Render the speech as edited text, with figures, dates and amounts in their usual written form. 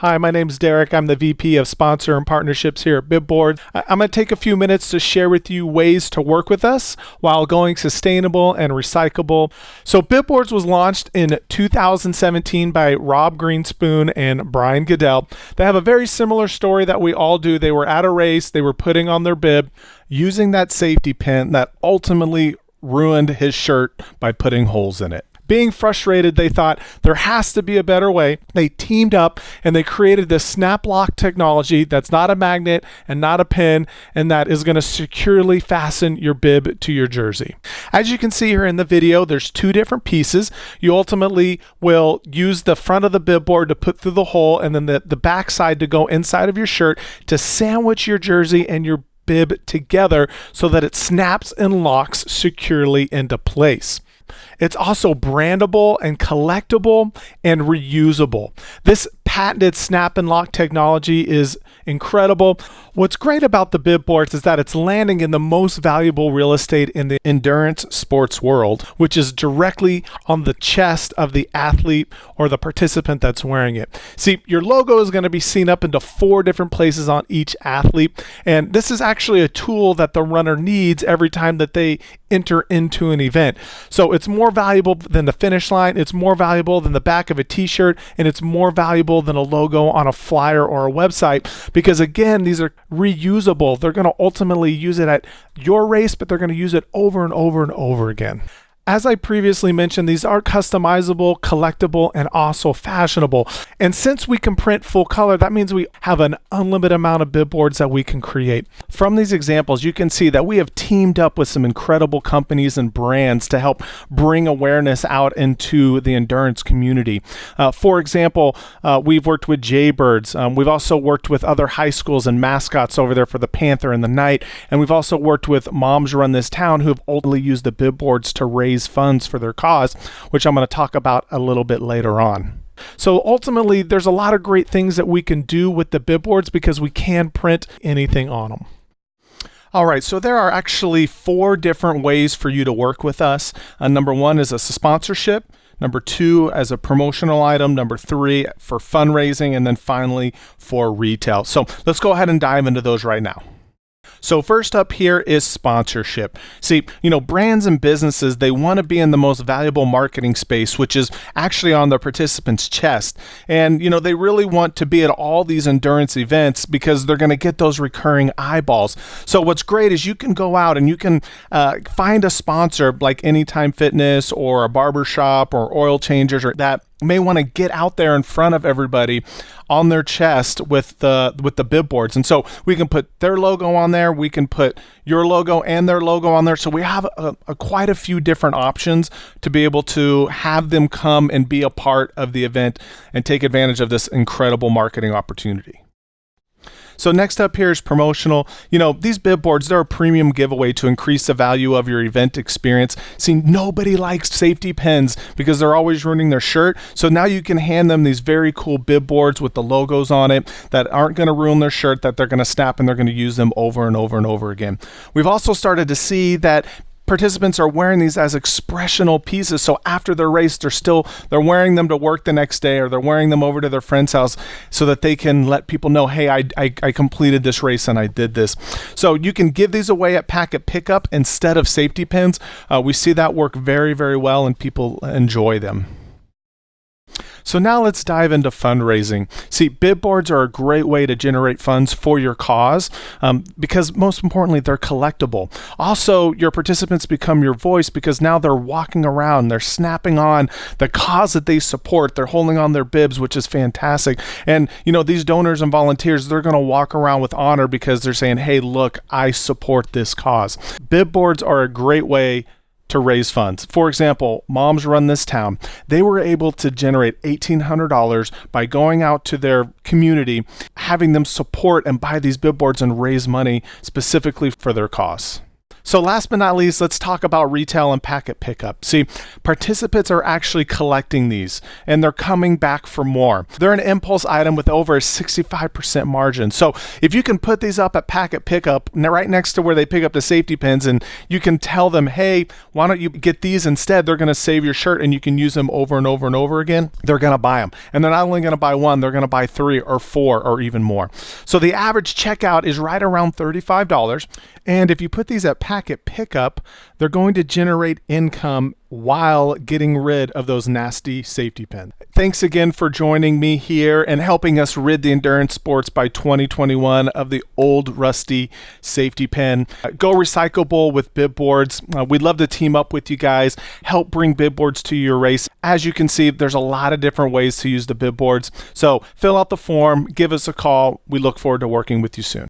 Hi, my name's Derek. I'm the VP of Sponsor and Partnerships here at BibBoard. I'm going to take a few minutes to share with you ways to work with us while going sustainable and recyclable. So BibBoards was launched in 2017 by Rob Greenspoon and Brian Goodell. They have a very similar story that we all do. They were at a race. They were putting on their bib using that safety pin that ultimately ruined his shirt by putting holes in it. Being frustrated, they thought there has to be a better way. They teamed up and they created this snap lock technology that's not a magnet and not a pin, and that is going to securely fasten your bib to your jersey. As you can see here in the video, there's two different pieces. You ultimately will use the front of the bib board to put through the hole, and then the back side to go inside of your shirt to sandwich your jersey and your bib together so that it snaps and locks securely into place. It's also brandable and collectible and reusable. This patented snap and lock technology is incredible. What's great about the bib boards is that it's landing in the most valuable real estate in the endurance sports world, which is directly on the chest of the athlete or the participant that's wearing it. See, your logo is going to be seen up into 4 different places on each athlete, and this is actually a tool that the runner needs every time that they enter into an event. So it's more valuable than the finish line, it's more valuable than the back of a t-shirt, and it's more valuable than a logo on a flyer or a website, because again, these are reusable. They're going to ultimately use it at your race, but they're going to use it over and over and over again. As I previously mentioned, these are customizable, collectible, and also fashionable. And since we can print full color, that means we have an unlimited amount of bib boards that we can create. From these examples, you can see that we have teamed up with some incredible companies and brands to help bring awareness out into the endurance community. For example, we've worked with Jaybirds. We've also worked with other high schools and mascots over there for the Panther and the Knight. And we've also worked with Moms Run This Town, who have ultimately used the bib boards to raise funds for their cause, which I'm going to talk about a little bit later on. So ultimately, there's a lot of great things that we can do with the bib boards because we can print anything on them. All right, so there are actually 4 different ways for you to work with us. Number 1 is a sponsorship. Number 2 as a promotional item. Number 3 for fundraising. And then finally for retail. So let's go ahead and dive into those right now. So first up here is sponsorship. See, brands and businesses, they want to be in the most valuable marketing space, which is actually on the participant's chest. And, they really want to be at all these endurance events because they're going to get those recurring eyeballs. So what's great is you can go out and you can find a sponsor like Anytime Fitness or a barbershop or Oil Changers or that may want to get out there in front of everybody on their chest with the bib boards. And so we can put their logo on there, we can put your logo and their logo on there. So we have quite a few different options to be able to have them come and be a part of the event and take advantage of this incredible marketing opportunity. So next up here is promotional. These bib boards, they're a premium giveaway to increase the value of your event experience. See, nobody likes safety pins because they're always ruining their shirt. So now you can hand them these very cool bib boards with the logos on it that aren't going to ruin their shirt, that they're going to snap and they're going to use them over and over and over again. We've also started to see that participants are wearing these as expressional pieces. So after their race, they're wearing them to work the next day, or they're wearing them over to their friend's house so that they can let people know, hey, I completed this race and I did this. So you can give these away at packet pickup instead of safety pins. We see that work very, very well and people enjoy them. So now let's dive into fundraising. See, bib boards are a great way to generate funds for your cause because most importantly, they're collectible. Also, your participants become your voice because now they're walking around, they're snapping on the cause that they support, they're holding on their bibs, which is fantastic. And these donors and volunteers, they're going to walk around with honor because they're saying, hey, look, I support this cause. Bib boards are a great way to raise funds. For example, Moms Run This Town. They were able to generate $1,800 by going out to their community, having them support and buy these bib boards and raise money specifically for their cause. So last but not least, let's talk about retail and packet pickup. See, participants are actually collecting these and they're coming back for more. They're an impulse item with over a 65% margin. So if you can put these up at packet pickup right next to where they pick up the safety pins, and you can tell them, hey, why don't you get these instead? They're going to save your shirt and you can use them over and over and over again. They're going to buy them. And they're not only going to buy one, they're going to buy 3 or 4 or even more. So the average checkout is right around $35. And if you put these at packet pickup, they're going to generate income while getting rid of those nasty safety pins. Thanks again for joining me here and helping us rid the endurance sports by 2021 of the old rusty safety pin. Go recyclable with bib boards. We'd love to team up with you guys, help bring bib boards to your race. As you can see, there's a lot of different ways to use the bib boards. So fill out the form, give us a call. We look forward to working with you soon.